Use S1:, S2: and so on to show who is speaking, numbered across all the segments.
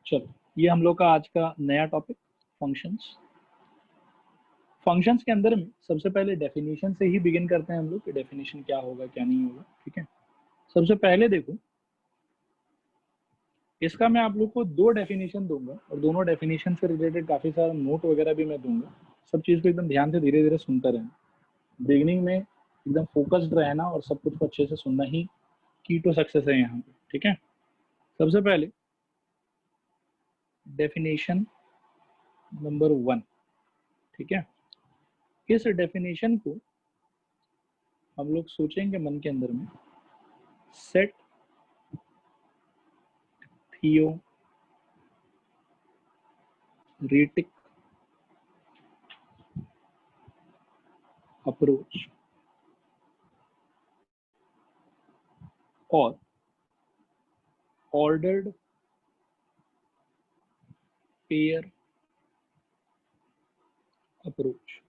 S1: चलो, ये हम लोग का आज का नया टॉपिक फंक्शंस। फंक्शंस के अंदर में सबसे पहले डेफिनेशन से ही बिगिन करते हैं हम लोग कि डेफिनेशन क्या होगा क्या नहीं होगा। ठीक है, सबसे पहले देखो, इसका मैं आप लोग को दो डेफिनेशन दूंगा और दोनों डेफिनेशन से रिलेटेड काफी सारा नोट वगैरह भी मैं दूंगा। सब चीज को एकदम ध्यान से धीरे धीरे सुनते रहना। बिगिनिंग में एकदम फोकस्ड रहना और सब कुछ को अच्छे से सुनना ही की टू सक्सेस है यहाँ पे। ठीक है, सबसे पहले डेफिनेशन नंबर 1। ठीक है, इस डेफिनेशन को हम लोग सोचेंगे मन के अंदर में, सेट थियोरेटिक अप्रोच और ऑर्डर्ड पेयर अप्रोच।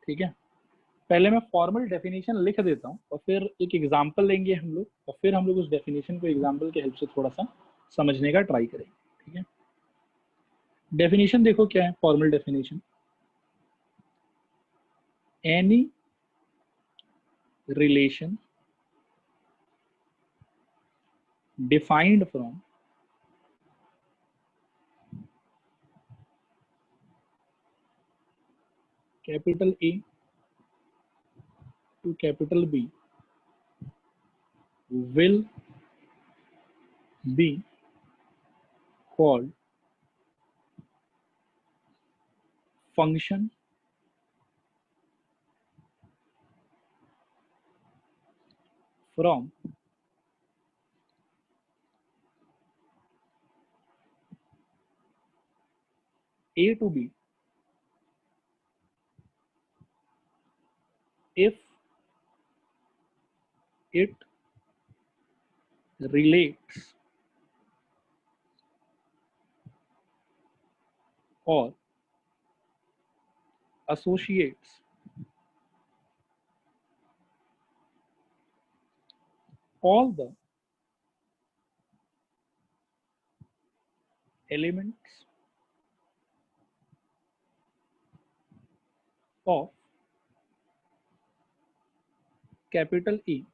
S1: ठीक है, पहले मैं फॉर्मल डेफिनेशन लिख देता हूँ और फिर एक एग्जांपल लेंगे हम लोग और फिर हम लोग उस डेफिनेशन को एग्जांपल के हेल्प से थोड़ा सा समझने का ट्राई करेंगे। ठीक है, डेफिनेशन देखो क्या है। Formal definition, any relation defined from capital A to capital B will be called function from A to B if it relates or associates all the elements of capital E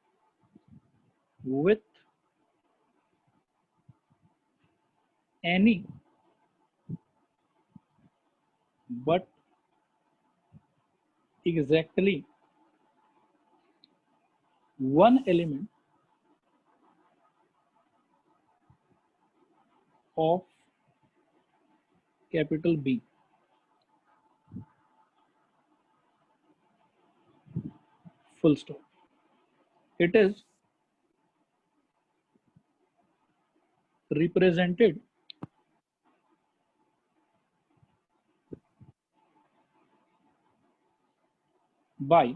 S1: with any but exactly one element of capital B. Full stop. It is represented by,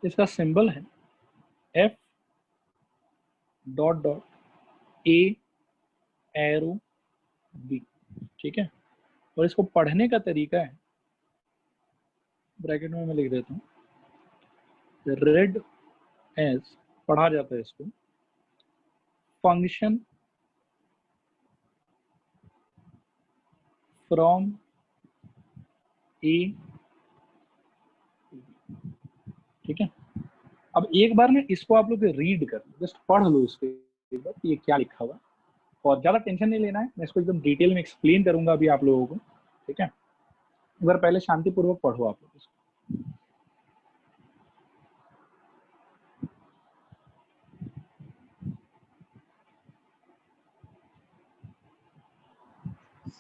S1: इसका symbol है F dot dot A arrow B। ठीक है, और इसको पढ़ने का तरीका है, ब्रैकेट में मैं लिख देता हूँ, रेड एज पढ़ा जाता है इसको फंक्शन फ्रॉम ए। ठीक है, अब एक बार में इसको आप लोग रीड कर लो, जस्ट पढ़ लो इसको एक बार ये क्या लिखा हुआ, और ज्यादा टेंशन नहीं लेना है, मैं इसको एकदम डिटेल में एक्सप्लेन करूंगा अभी आप लोगों को। ठीक है, एक बार पहले शांतिपूर्वक पढ़ो आप लोग इसको।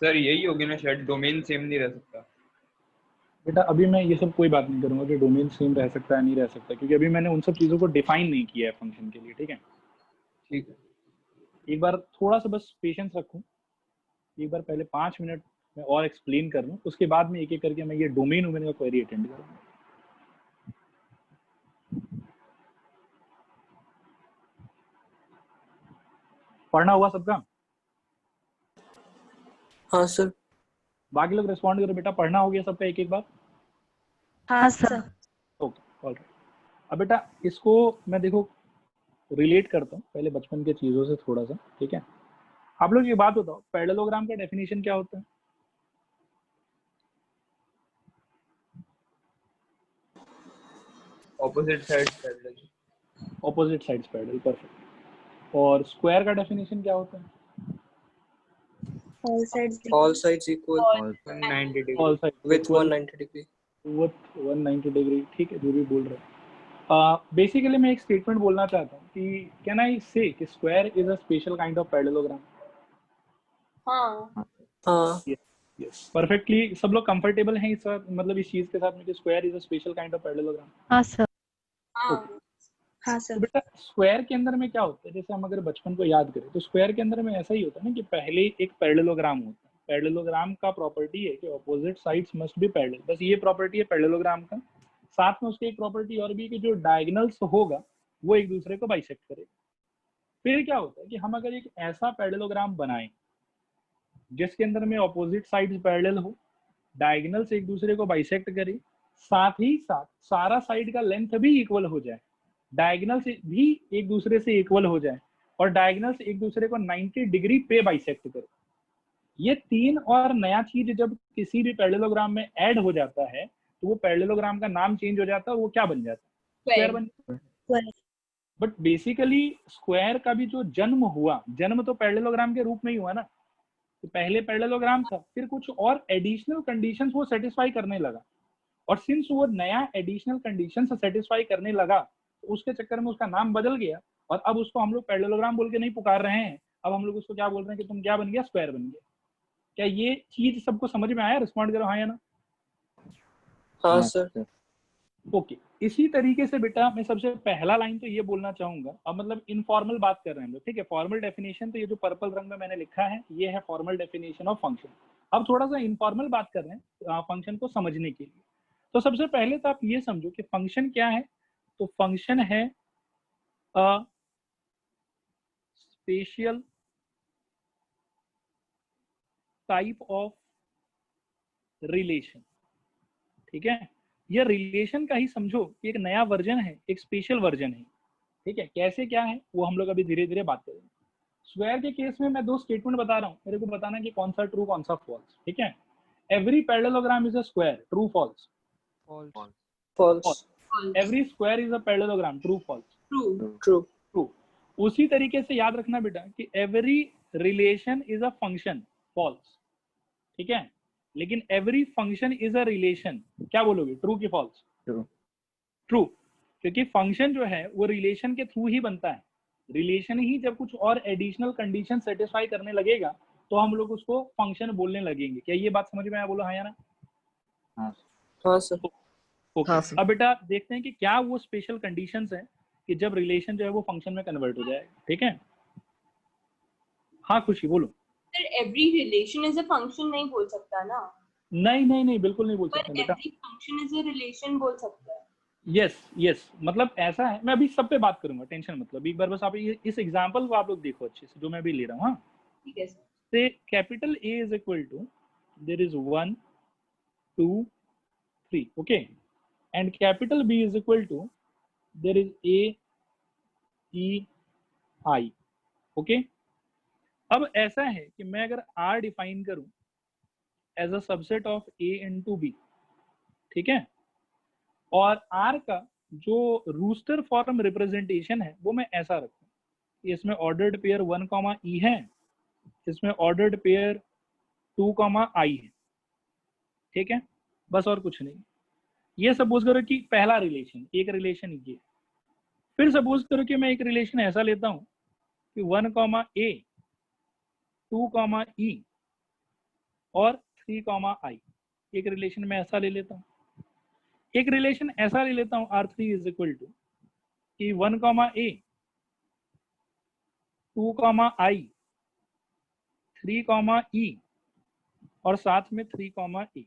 S2: सर यही होगी ना शायद, डोमेन सेम नहीं रह सकता।
S1: बेटा अभी मैं ये सब कोई बात नहीं करूंगा कि डोमेन सेम रह सकता है नहीं रह सकता, क्योंकि अभी मैंने उन सब चीजों को डिफाइन नहीं किया है फंक्शन के लिए। ठीक है,
S2: ठीक है,
S1: एक बार थोड़ा सा बस पेशेंस रखूं, एक बार पहले 5 मिनट में और एक्सप्लेन कर लूं, उसके बाद में एक एक करके मैं ये डोमेन वोमेन का क्वेरी अटेंड करूंगा। पढ़ना हुआ सबका?
S3: हाँ सर।
S1: बाकी लोग रिस्पॉन्ड करो बेटा, पढ़ना हो गया सबका एक एक बार?
S4: हाँ सर।
S1: Okay, alright. अब बेटा इसको मैं देखो रिलेट करता हूँ पहले बचपन के चीजों से थोड़ा सा, ठीक है। आप लोग ये बात बताओ, पैरेललोग्राम का डेफिनेशन क्या होता है?
S2: Opposite sides parallel.
S1: Opposite sides parallel, perfect. और स्क्वायर का डेफिनेशन क्या होता है?
S3: All sides
S4: All sides equal
S3: all
S2: 190
S1: all
S2: degree
S1: side
S4: with 190 degree.
S1: With 190 degree, ठीक है, जो भी बोल रहे हैं। बेसिकली मैं एक स्टेटमेंट बोलना चाहता हूँ कि कैन आई से कि square is a special kind of parallelogram?
S3: हाँ
S4: हाँ
S1: यस, परफेक्टली। सब लोग कंफर्टेबल हैं इस मतलब इस चीज के साथ में कि square is a special kind of parallelogram?
S5: हाँ सर।
S3: हाँ हाँ
S1: तो
S3: सर।
S1: बेटा स्क्वायर के अंदर में क्या होता है, जैसे हम अगर बचपन को याद करें तो स्क्वायर के अंदर में ऐसा ही होता है ना कि पहले एक पैरेललोग्राम होता है। पैरेललोग्राम का प्रॉपर्टी है कि opposite sides must be parallel, बस ये प्रॉपर्टी है पैरेललोग्राम का। साथ में उसकी एक प्रॉपर्टी और भी है कि जो डायगोनल्स होगा वो एक दूसरे को बाइसेक्ट करेगा। फिर क्या होता है कि हम अगर एक ऐसा पैरेललोग्राम बनाएं जिसके अंदर में ऑपोजिट साइड्स पैरेलल हो, डायगोनल्स एक दूसरे को बाइसेक्ट करे, साथ ही साथ सारा साइड का लेंथ भी इक्वल हो जाए, डायगोनल्स भी एक दूसरे से इक्वल हो जाए और डायगोनल्स एक दूसरे को 90 डिग्री पे बाइसेक्ट करे। ये तीन और नया चीज जब किसी भी पैरेललोग्राम में ऐड हो जाता है तो वो पैरेललोग्राम का नाम चेंज हो जाता है और वो क्या बन जाता है? स्क्वायर बन जाता है।
S3: Square.
S1: बट बेसिकली स्क्वायर का भी जो जन्म हुआ, जन्म तो पैरेललोग्राम के रूप में ही हुआ ना। तो पहले पैरेललोग्राम था, फिर कुछ और एडिशनल कंडीशंस वो सेटिस्फाई करने लगा, और सिंस वो नया एडिशनल कंडीशंस सेटिस्फाई करने लगा तो उसके चक्कर में उसका नाम बदल गया और अब उसको हम लोग पैरेललोग्राम बोल के नहीं पुकार रहे हैं, अब हम लोग उसको क्या बोल रहे हैं कि तुम क्या बन गया? स्क्वायर बन गया। क्या ये चीज सबको समझ में आया? रिस्पॉन्ड करो हाँ या ना।
S4: हाँ सर।
S1: ओके, इसी तरीके से बेटा मैं सबसे पहला लाइन तो ये बोलना चाहूंगा, अब मतलब इनफॉर्मल बात कर रहे हैं हम लोग, ठीक है। फॉर्मल डेफिनेशन तो ये जो पर्पल रंग में मैंने लिखा है ये है फॉर्मल डेफिनेशन ऑफ फंक्शन। अब थोड़ा सा इनफॉर्मल बात कर रहे हैं फंक्शन को समझने के लिए। तो सबसे पहले तो आप ये समझो कि फंक्शन क्या है। तो फंक्शन है a special type of relation, ठीक है। ये रिलेशन का ही समझो कि एक नया वर्जन है, एक स्पेशल वर्जन है, ठीक है। कैसे क्या है वो हम लोग अभी धीरे धीरे बात करेंगे। स्क्वायर के केस में मैं दो स्टेटमेंट बता रहा हूँ, मेरे को बताना कि कौन सा ट्रू कौन सा फॉल्स, ठीक है। Every parallelogram is a square, true false?
S4: False.
S1: Every square is a parallelogram, true false?
S3: True.
S4: True.
S1: True. उसी तरीके से याद रखना बेटा कि every relation is a function, false, ठीक है। लेकिन every function is a relation, क्या बोलोगे, ट्रू की फॉल्स?
S6: True.
S1: ट्रू, क्योंकि फंक्शन जो है वो रिलेशन के थ्रू ही बनता है। रिलेशन ही जब कुछ और एडिशनल कंडीशन सेटिस्फाई करने लगेगा तो हम लोग उसको फंक्शन बोलने लगेंगे। क्या ये बात समझ में आया? बोलो हाँ या ना।
S4: हाँ सर।
S1: ओके,
S4: हाँ, सर।
S1: अब बेटा देखते हैं कि क्या वो स्पेशल कंडीशंस हैं कि जब रिलेशन जो है वो फंक्शन में कन्वर्ट हो जाएगा, ठीक है। हाँ खुशी बोलो।
S3: Sir every relation is a function नहीं बोल सकता ना,
S1: नहीं नहीं नहीं, बिल्कुल नहीं बोल
S3: पर
S1: सकते बेटा।
S3: Every function is a relation बोल सकता है।
S1: यस यस, मतलब ऐसा है, मैं अभी सब पे बात करूंगा, टेंशन मतलब। एक बार बस आप इस एग्जांपल को आप लोग देखो अच्छे से जो मैं भी ले रहा हूँ। हाँ,
S3: ठीक है sir.
S1: Say capital A is equal to there is 1 2 3, okay, and capital B is equal to there is A E I, okay. अब ऐसा है कि मैं अगर R डिफाइन करूं as a subset of A into B, ठीक है, और R का जो रूस्टर फॉर्म रिप्रेजेंटेशन है वो मैं ऐसा रखूं, इसमें ऑर्डर्ड पेयर 1, E है, इसमें ऑर्डर्ड पेयर 2, I है, ठीक है, बस और कुछ नहीं। ये सपोज करो कि पहला रिलेशन, एक रिलेशन ये। फिर सपोज करो कि मैं एक रिलेशन ऐसा लेता हूं कि 1, A 2, E और 3, I, एक रिलेशन में ऐसा ले लेता हूं। एक रिलेशन ऐसा ले लेता हूं R3 इज इक्वल टू कि 1, A 2, I 3, E और साथ में 3, E,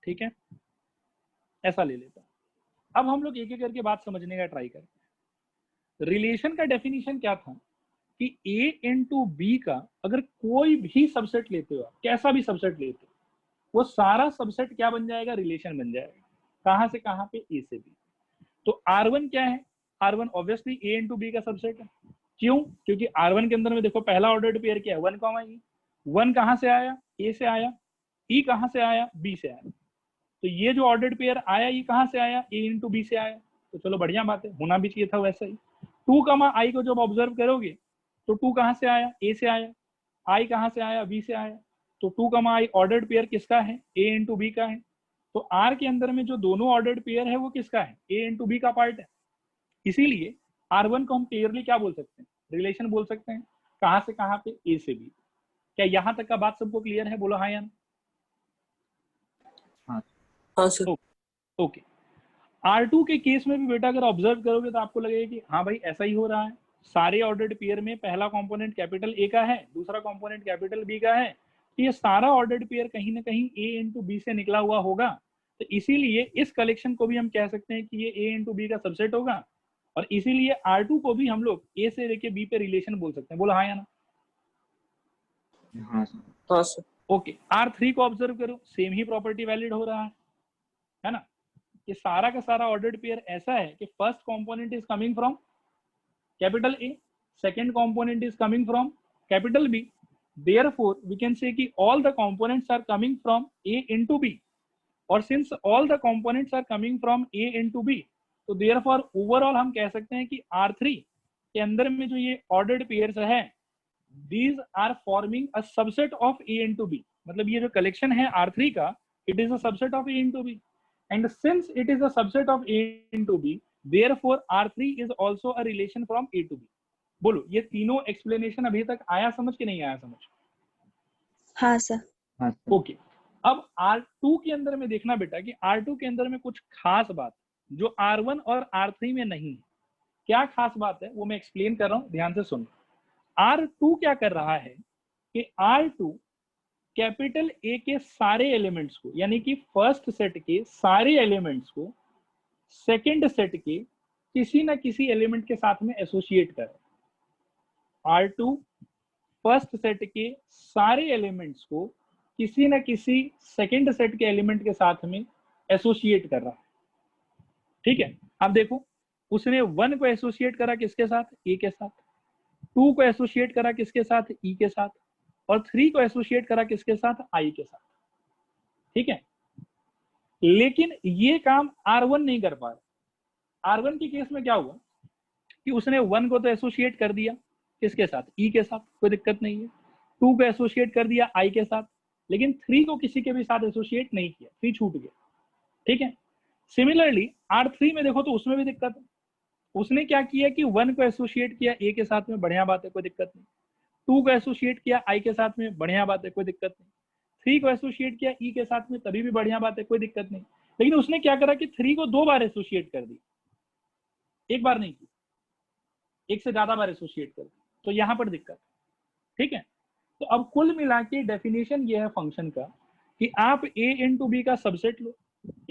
S1: ठीक है, ऐसा ले लेता हूं। अब हम लोग एक एक करके बात समझने का ट्राई करते हैं। रिलेशन का डेफिनेशन क्या था कि A इंटू B का अगर कोई भी सबसेट लेते हो, कैसा भी सबसेट लेते हो, वो सारा सबसेट क्या बन जाएगा? रिलेशन बन जाएगा। कहां से कहां पे? A से B। तो R1 क्या है? R1 obviously A into B का सबसेट है। क्यों? क्योंकि R1 के अंदर में देखो पहला ऑर्डर्ड पेयर क्या है, 1, E। 1 कहाँ से आया? A से आया। E कहाँ से आया? B से आया। तो ये जो ऑर्डर्ड पेयर आया ये कहाँ से आया? A इंटू बी से आया। तो चलो बढ़िया बात है, होना भी चाहिए था वैसा ही। 2, I को जब ऑब्जर्व करोगे तो 2 कहाँ से आया? A से आया। I कहाँ से आया? B से आया। तो 2, I ऑर्डर्ड पेयर किसका है? A इंटू बी का है। तो R के अंदर में जो दोनों ऑर्डर्ड पेयर है वो किसका है? A इंटू बी का पार्ट है। इसीलिए R1 को हम क्लियरली क्या बोल सकते हैं? रिलेशन बोल सकते हैं। कहाँ से कहाँ पे? A से B। क्या यहाँ तक का बात सबको क्लियर है? बोलो हाँ या ना।
S4: हाँ सर।
S1: ओके। R2 के केस में भी बेटा अगर ऑब्जर्व करोगे तो आपको लगेगा कि हाँ भाई ऐसा ही हो रहा है। सारे ऑर्डर्ड पेयर में पहला कंपोनेंट कैपिटल A का है, दूसरा कंपोनेंट कैपिटल B का है। तो ये सारा ऑर्डर्ड पेयर कहीं ना कहीं A इंटू बी से निकला हुआ होगा। तो इसीलिए इस कलेक्शन को भी हम कह सकते हैं कि ये A इंटू बी का सबसेट होगा। और इसीलिए R2 को भी हम लोग A से लेके B पे रिलेशन बोल सकते हैं। बोलो हाँ या ना।
S4: हाँ सर।
S1: ओके। R3 को ऑब्जर्व करो, सेम ही प्रॉपर्टी वैलिड हो रहा है ना। ये सारा का सारा ऑर्डर्ड पेयर ऐसा है कि first component is coming from capital A, second component is coming from capital B। Therefore we can say कि all the components are coming from A into B। और since all the components are coming from A into B, तो therefore overall हम कह सकते हैं कि R3 के अंदर में जो ये ऑर्डर्ड पेयर्स है these are forming a subset of A into B। मतलब ये जो कलेक्शन है R3 का, it is a subset of A into B, and since it is a subset of A into B, therefore R3 is also a relation from A to B। बोलो ये तीनों explanation अभी तक आया समझ कि नहीं आया समझ?
S5: हाँ सर।
S1: ओके। अब R2 के अंदर में देखना बेटा कि R2 के अंदर में कुछ खास बात जो R1 और R3 में नहीं है। क्या खास बात है वो मैं एक्सप्लेन कर रहा हूं, ध्यान से सुनो। R2 क्या कर रहा है कि R2 कैपिटल A के सारे एलिमेंट्स को, यानी कि फर्स्ट सेट के सारे एलिमेंट्स को सेकंड सेट के किसी ना किसी एलिमेंट के साथ में एसोसिएट कर रहा है। R2 फर्स्ट सेट के सारे एलिमेंट्स को किसी ना किसी सेकंड सेट के एलिमेंट के साथ में एसोसिएट कर रहा है। ठीक है। अब देखो उसने 1 को एसोसिएट करा किसके साथ? A के साथ। 2 को एसोसिएट करा किसके साथ? E के साथ। और 3 को एसोसिएट करा किसके साथ? I के साथ। ठीक है। लेकिन ये काम R1 नहीं कर पा रहा। R1 के केस में क्या हुआ कि उसने 1 को तो एसोसिएट कर दिया किसके साथ? E के साथ, कोई दिक्कत नहीं है। 2 को एसोसिएट कर दिया I के साथ, लेकिन 3 को किसी के भी साथ एसोसिएट नहीं किया, 3 छूट गया। ठीक है। सिमिलरली R3 में देखो तो उसमें भी दिक्कत है। उसने क्या किया कि 1 को एसोसिएट किया A के साथ में, बढ़िया बात है, कोई दिक्कत नहीं। 2 को एसोसिएट किया I के साथ में, बढ़िया बात है, कोई दिक्कत नहीं। 3 को एसोसिएट किया E के साथ में, तभी भी बढ़िया बात है, कोई दिक्कत नहीं। लेकिन उसने क्या करा कि 3 को 2 बार एसोसिएट कर दी, एक बार नहीं की, एक से ज्यादा बार एसोसिएट कर दी, तो यहां पर दिक्कत। ठीक है। तो अब कुल मिला के डेफिनेशन ये है फंक्शन का कि आप A इंटू बी का सबसेट लो।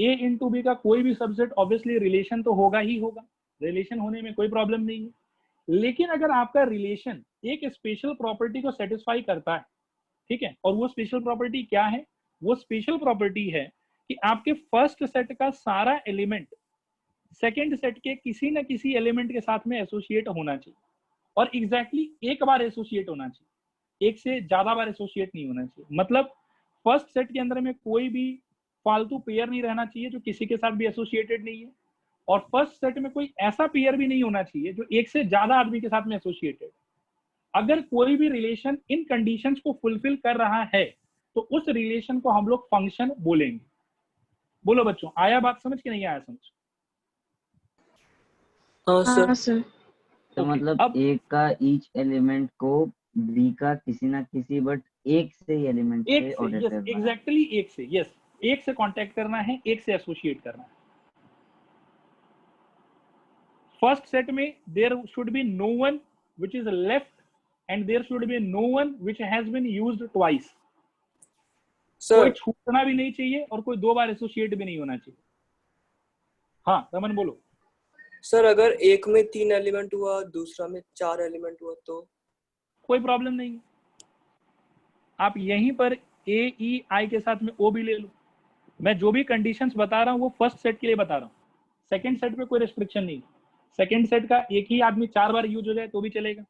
S1: A इंटू बी का कोई भी सबसेट ऑब्वियसली रिलेशन तो होगा ही होगा, रिलेशन होने में कोई प्रॉब्लम नहीं है। लेकिन अगर आपका रिलेशन एक स्पेशल प्रॉपर्टी को सेटिस्फाई करता है, ठीक है, और वो स्पेशल प्रॉपर्टी क्या है? वो स्पेशल प्रॉपर्टी है कि आपके फर्स्ट सेट का सारा एलिमेंट सेकंड सेट के किसी न किसी एलिमेंट के साथ में एसोसिएट होना चाहिए, और एग्जैक्टली एक बार एसोसिएट होना चाहिए, एक से ज्यादा बार एसोसिएट नहीं होना चाहिए। मतलब फर्स्ट सेट के अंदर में कोई भी फालतू पेयर नहीं रहना चाहिए जो किसी के साथ भी एसोसिएटेड नहीं है, और फर्स्ट सेट में कोई ऐसा पेयर भी नहीं होना चाहिए जो एक से ज्यादा आदमी के साथ में एसोसिएटेड। अगर कोई भी रिलेशन इन कंडीशंस को फुलफिल कर रहा है तो उस रिलेशन को हम लोग फंक्शन बोलेंगे। बोलो बच्चों, आया बात समझ कि नहीं आया समझ?
S4: हाँ सर।
S6: तो मतलब
S1: अब
S6: A का ईच एलिमेंट को B का किसी ना किसी बट एक से एलिमेंट से ऑर्डर
S1: यस,
S6: करना है।
S1: एग्जैक्टली एक से, यस, एक से कांटेक्ट करना है, एक से एसोसिएट करना है। फर्स्ट सेट में there should be no one which is left and there should be no one which has been used twice. कोई
S4: सर
S1: छूटना भी नहीं चाहिए और कोई 2 बार एसोसिएट भी नहीं होना चाहिए। हाँ रमन बोलो।
S4: सर अगर एक में 3 एलिमेंट हुआ, दूसरा में 4 एलिमेंट हुआ तो?
S1: कोई प्रॉब्लम नहीं है, आप यहीं पर A E I के साथ में O भी ले लो। मैं जो भी कंडीशंस बता रहा हूँ वो फर्स्ट सेट के लिए बता रहा हूँ, सेकंड सेट पे कोई रेस्ट्रिक्शन नहीं। सेकंड सेट का एक ही आदमी 4 बार यूज हो जाए तो भी चलेगा,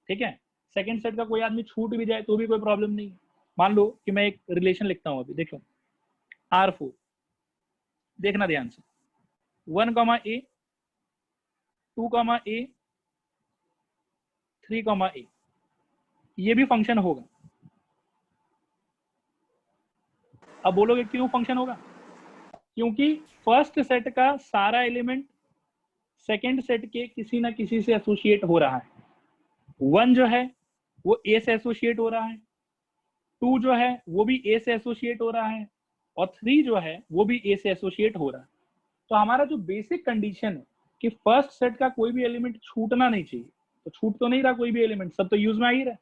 S1: ठीक है। सेकंड सेट का कोई आदमी छूट भी जाए तो भी कोई प्रॉब्लम नहीं है। मान लो कि मैं एक रिलेशन लिखता हूं अभी, देखो R4, देखना ध्यान से, 1, A, 2, A, 3, A, ये भी फंक्शन होगा। अब बोलोगे क्यों फंक्शन होगा? क्योंकि फर्स्ट सेट का सारा एलिमेंट सेकंड सेट के किसी ना किसी से एसोसिएट हो रहा है। 1 जो है वो A से एसोसिएट हो रहा है, 2 जो है वो भी A से एसोसिएट हो रहा है, और 3 जो है वो भी A से एसोसिएट हो रहा है। तो हमारा जो बेसिक कंडीशन है कि फर्स्ट सेट का कोई भी एलिमेंट छूटना नहीं चाहिए, तो छूट तो नहीं रहा कोई भी एलिमेंट, सब तो यूज में आ ही रहा है,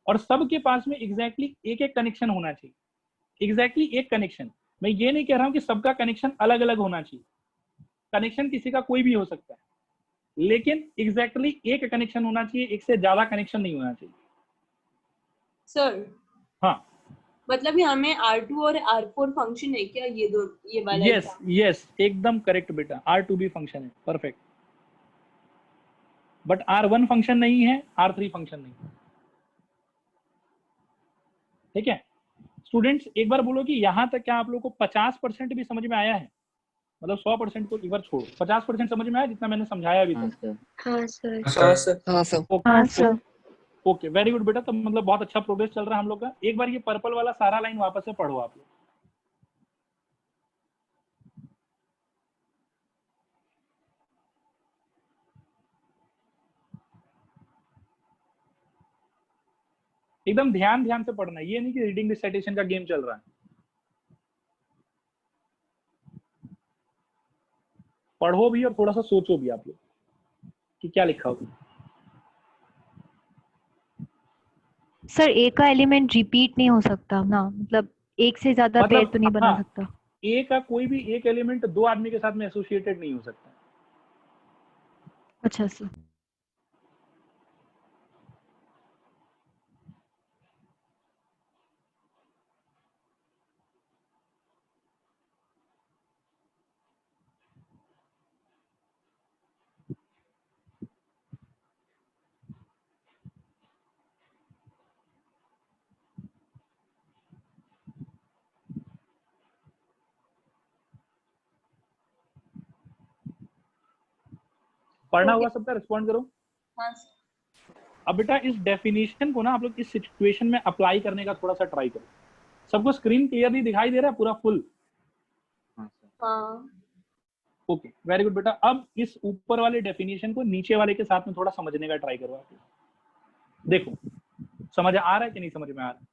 S1: और सबके पास में एग्जैक्टली एक एक कनेक्शन होना चाहिए। एग्जैक्टली एक कनेक्शन, मैं ये नहीं कह रहा हूं कि सबका कनेक्शन अलग अलग होना चाहिए, कनेक्शन किसी का कोई भी हो सकता है, लेकिन एग्जैक्टली एक कनेक्शन होना चाहिए, एक से ज्यादा कनेक्शन नहीं होना चाहिए।
S3: सर
S1: हाँ,
S3: मतलब यहाँ में R2 और R4 फंक्शन है क्या, ये वाला?
S1: यस यस, एकदम करेक्ट बेटा, R2 भी फंक्शन है, परफेक्ट। बट R1 फंक्शन नहीं है, R3 फंक्शन नहीं है, ठीक है। स्टूडेंट्स एक बार बोलो कि यहाँ तक क्या आप लोगों को 50% भी समझ में आया है? मतलब 100% को एक बार छोड़ो, 50% समझ में आया जितना मैंने समझाया अभी
S6: हाँ
S1: तक?
S6: सर।
S5: हाँ सर।
S4: हाँ सर। हाँ सर।
S5: हाँ सर।
S1: ओके, वेरी गुड बेटा, तो मतलब बहुत अच्छा प्रोग्रेस चल रहा है हम लोग का। एक बार ये पर्पल वाला सारा लाइन वापस से पढ़ो आप लोग। एकदम ध्यान से पढ़ना है, ये नहीं कि रीडिंग रिसाइटेशन का गेम चल रहा है। पढ़ो भी और थोड़ा सा सोचो भी आप लोग कि क्या लिखा होगा।
S7: सर ए का एलिमेंट रिपीट नहीं हो सकता ना, मतलब एक से ज्यादा पेयर तो नहीं बना
S1: हाँ,
S7: सकता।
S1: ए का कोई भी एक एलिमेंट 2 आदमी के साथ में एसोसिएटेड नहीं हो सकता।
S7: अच्छा सर।
S1: पढ़ना हुआ सबका? रिस्पॉन्ड करो।
S3: हाँ।
S1: अब बेटा इस डेफिनेशन को ना आप लोग इस सिचुएशन में अप्लाई करने का थोड़ा सा ट्राई करो। सबको स्क्रीन क्लियरली दिखाई दे रहा है पूरा फुल?
S6: हाँ सर।
S3: हाँ।
S1: ओके, वेरी गुड बेटा। अब इस ऊपर वाले डेफिनेशन को नीचे वाले के साथ में थोड़ा समझने का ट्राई करो आप लोग। देखो समझ आ रहा है कि नहीं समझ में आ रहा है?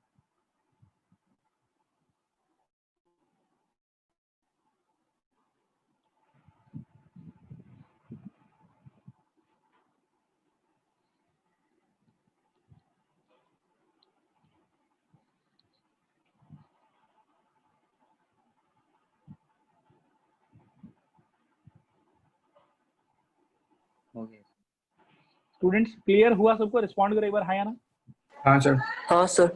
S6: ओके
S1: स्टूडेंट्स क्लियर हुआ सबको? रिस्पॉन्ड करो एक बार, हाँ या ना।
S2: हाँ सर।
S4: हाँ सर।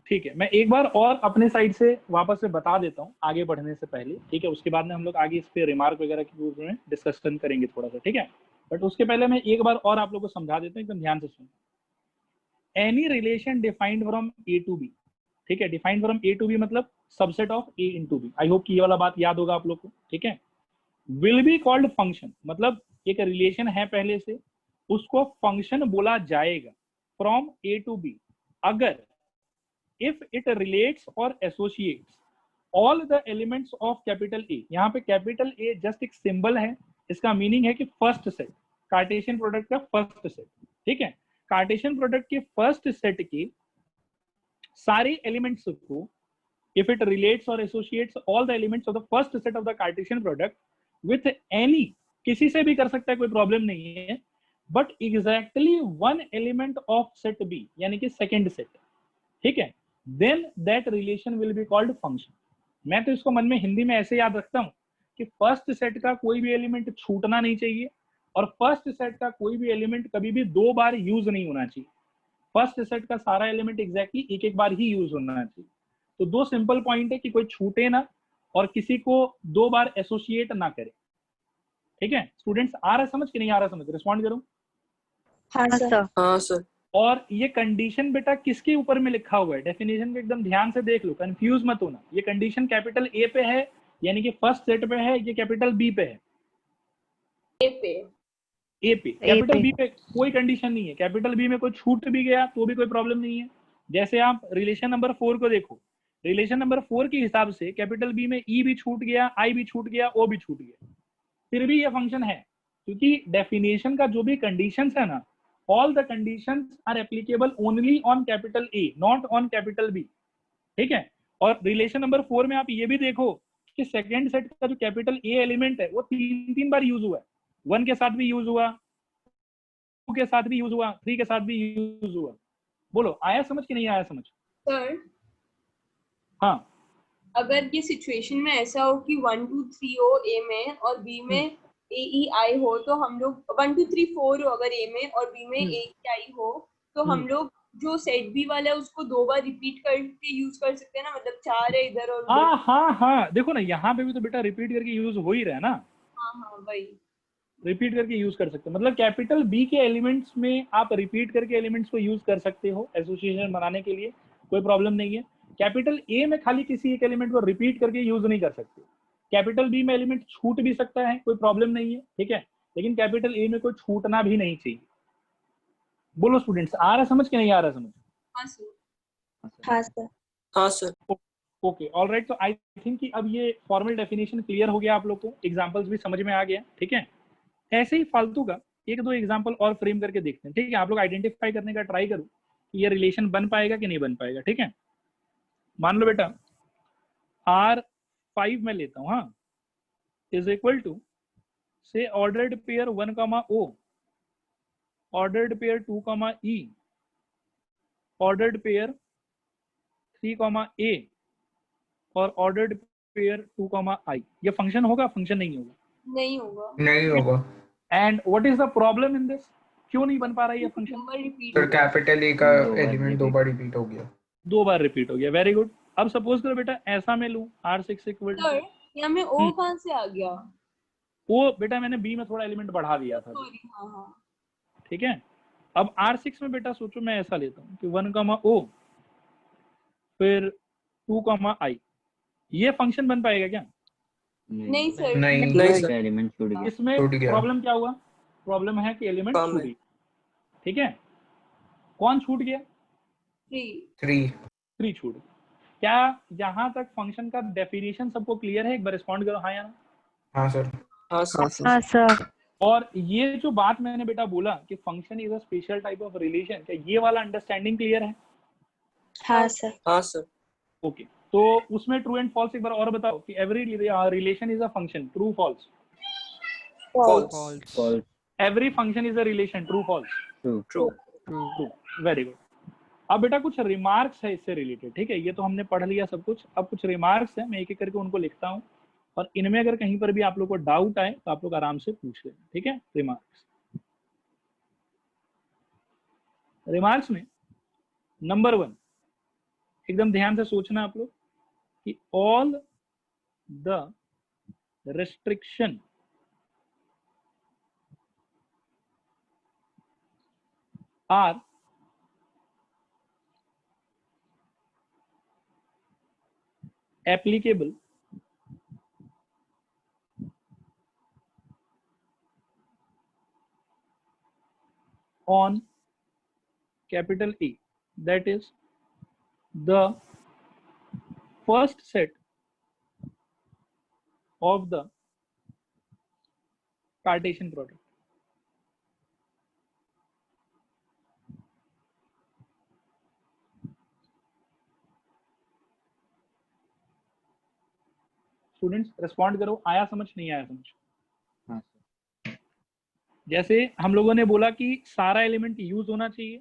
S1: ठीक है, मैं एक बार और अपने साइड से वापस से बता देता हूँ आगे बढ़ने से पहले, ठीक है। उसके बाद में हम लोग आगे इस पे रिमार्क वगैरह के रूप में डिस्कशन करेंगे थोड़ा सा, ठीक है। बट उसके पहले मैं एक बार और आप लोगों को समझा देता हूँ, एकदम ध्यान से सुनो। Any relation defined from A to B, ठीक है। Defined from A to B मतलब subset of A into B. I hope कि ये वाला बात याद होगा आप लोग को, ठीक है। विल बी कॉल्ड फंक्शन, मतलब एक रिलेशन है पहले से, उसको फंक्शन बोला जाएगा फ्रॉम ए टू बी अगर if it relates or associates all the elements of capital A। यहाँ पे कैपिटल A जस्ट एक सिंबल है, इसका मीनिंग है कि फर्स्ट सेट, कार्टेशियन प्रोडक्ट का फर्स्ट सेट, ठीक है। कार्टेशियन प्रोडक्ट के फर्स्ट सेट के सारे एलिमेंट्स को if it relates or associates all the elements of the first set of the Cartesian product with any, किसी से भी कर सकता है, कोई प्रॉब्लम नहीं है, but exactly one element of set B यानी कि सेकेंड सेट, ठीक है, then that relation will be called function. मैं तो इसको मन में हिंदी में ऐसे याद रखता हूँ कि फर्स्ट सेट का कोई भी एलिमेंट छूटना नहीं चाहिए, और फर्स्ट सेट का कोई भी एलिमेंट कभी भी 2 बार यूज नहीं होना चाहिए। फर्स्ट सेट का सारा एलिमेंट एग्जैक्टली एक एक बार ही यूज होना चाहिए। तो 2 सिंपल पॉइंट है कि कोई छूटे ना और किसी को 2 बार एसोसिएट ना करे। ठीक है स्टूडेंट्स, आ रहा है समझ कि नहीं आ रहा समझ? रिस्पॉन्ड करो।
S5: हाँ
S7: हाँ
S5: सर।
S7: सर।
S4: हाँ सर।
S1: और ये कंडीशन बेटा किसके ऊपर में लिखा हुआ है? डेफिनेशन को एकदम ध्यान से देख लो, कंफ्यूज मत होना। ये कंडीशन कैपिटल ए पे है यानी कि फर्स्ट सेट पे है, ये कैपिटल बी पे है?
S3: ए पे।
S1: ए पे। कैपिटल बी पे कोई कंडीशन नहीं है। कैपिटल बी में कोई छूट भी गया तो भी कोई प्रॉब्लम नहीं है। जैसे आप रिलेशन नंबर 4 को देखो, रिलेशन नंबर 4 के हिसाब से कैपिटल बी में ई भी छूट गया, आई भी छूट गया, ओ भी छूट गया, फिर भी ये फंक्शन है, क्योंकि डेफिनेशन का जो भी कंडीशंस है ना, all the conditions are applicable only on capital A, not on capital B. ठीक है। और रिलेशन नंबर 4 में आप ये भी देखो कि सेकंड सेट का जो कैपिटल ए एलिमेंट है वो 3 बार यूज हुआ है। 1 के साथ भी यूज हुआ, 2 के साथ भी यूज हुआ, 3 के साथ भी यूज हुआ। बोलो आया समझ कि नहीं आया समझ?
S3: सर
S1: हाँ
S3: अगर ये सिचुएशन में ऐसा हो कि 1 2 3 हो ए में और बी में ए ई आई हो, तो हम लोग 1 2 3 4 हो अगर ए में और बी में ए ई आई हो, तो हम लोग जो सेट बी वाला है उसको 2 बार रिपीट करके यूज कर सकते हैं ना, मतलब 4 है इधर और उधर।
S1: हाँ देखो ना, यहाँ पे भी तो बेटा रिपीट करके यूज हो ही रहा है ना।
S3: हाँ वही
S1: रिपीट करके यूज कर सकते हो, मतलब कैपिटल बी के एलिमेंट्स में आप रिपीट करके एलिमेंट्स को यूज कर सकते हो एसोसिएशन बनाने के लिए, कोई प्रॉब्लम नहीं है। कैपिटल ए में खाली किसी एक एलिमेंट को रिपीट करके यूज नहीं कर सकते। कैपिटल बी में एलिमेंट छूट भी सकता है, कोई प्रॉब्लम नहीं है, ठीक है, लेकिन कैपिटल ए में कोई छूटना भी नहीं चाहिए। बोलो स्टूडेंट्स, आ रहा समझ कि नहीं आ रहा समझ?
S3: हाँ सर।
S5: हाँ सर।
S4: हाँ सर।
S1: Okay all right. तो आई थिंक कि अब ये फॉर्मल डेफिनेशन क्लियर हो गया आप लोग को, एग्जांपल्स भी समझ में आ गया, ठीक है। ऐसे ही फालतू का 1-2 एग्जांपल और फ्रेम करके देखते हैं, ठीक है। आप लोग आइडेंटिफाई करने का ट्राई करो कि ये रिलेशन बन पाएगा कि नहीं बन पाएगा, ठीक है। मान लो बेटा R5 में लेता हूँ, हाँ, इज इक्वल टू से ordered pair 1, O, ordered pair 2, E, ordered pair 3, A और ऑर्डर्ड पेयर 2, I। ये फंक्शन होगा, फंक्शन नहीं होगा?
S3: नहीं होगा।
S2: नहीं होगा
S1: and what is the problem in this? क्यों नहीं बन पा रहा है ये function?
S3: Number repeat
S2: sir. Capital A का
S6: दो बार
S2: एलिमेंट 2
S6: repeat
S2: बार रिपीट हो गया।
S1: 2 बार रिपीट हो गया, वेरी गुड। अब सपोज करो बेटा ऐसा मैं लूं R6 इक्वल
S3: सर यहाँ में ओ कहाँ से आ गया?
S1: वो बेटा मैंने बी में थोड़ा एलिमेंट बढ़ा दिया था,
S3: सॉरी। हाँ हाँ
S1: ठीक है। अब R6 में बेटा सोचो मैं ऐसा लेता हूँ कि 1, O फिर 2, I। ये फंक्शन बन पाएगा क्या?
S3: नहीं सर।
S4: नहीं सर।
S6: एलिमेंट छूट गया।
S1: इसमें
S2: छूट गया।
S1: प्रॉब्लम क्या हुआ? प्रॉब्लम है कि एलिमेंट
S4: कम
S1: छूट
S4: है।
S1: गया, ठीक है। कौन छूट गया?
S3: 3।
S1: 3 छूट गया। क्या यहाँ तक फंक्शन का डेफिनेशन सबको क्लियर है? एक बार रिस्पॉन्ड करो हाँ या ना।
S2: हाँ सर।
S4: हाँ सर।
S7: हाँ सर।
S1: और ये जो बात मैंने बेटा बोला कि function is a special type of relation, क्या ये वाला अंडरस्टैंडिंग क्लियर है?
S5: हाँ सर।
S4: हाँ सर।
S1: ओके तो उसमें ट्रू एंड फॉल्स एक बार और बताओ कि every relation is a function, true false?
S4: False.
S1: Every function is a relation, true false?
S4: True.
S1: True, very good. अब बेटा कुछ रिमार्क्स है इससे रिलेटेड, ठीक है। ये तो हमने पढ़ लिया सब कुछ, अब कुछ रिमार्क्स है, मैं एक एक करके उनको लिखता हूँ और इनमें अगर कहीं पर भी आप लोग को डाउट आए तो आप लोग आराम से पूछ लें, ठीक है। रिमार्क्स में नंबर 1 एकदम ध्यान से सोचना आप लोग कि all the restriction are applicable on capital A, that is the first set of the Cartesian product. Students respond करो, आया समझ नहीं आया समझ?
S6: हाँ सर।
S1: जैसे हम लोगों ने बोला कि सारा एलिमेंट यूज होना चाहिए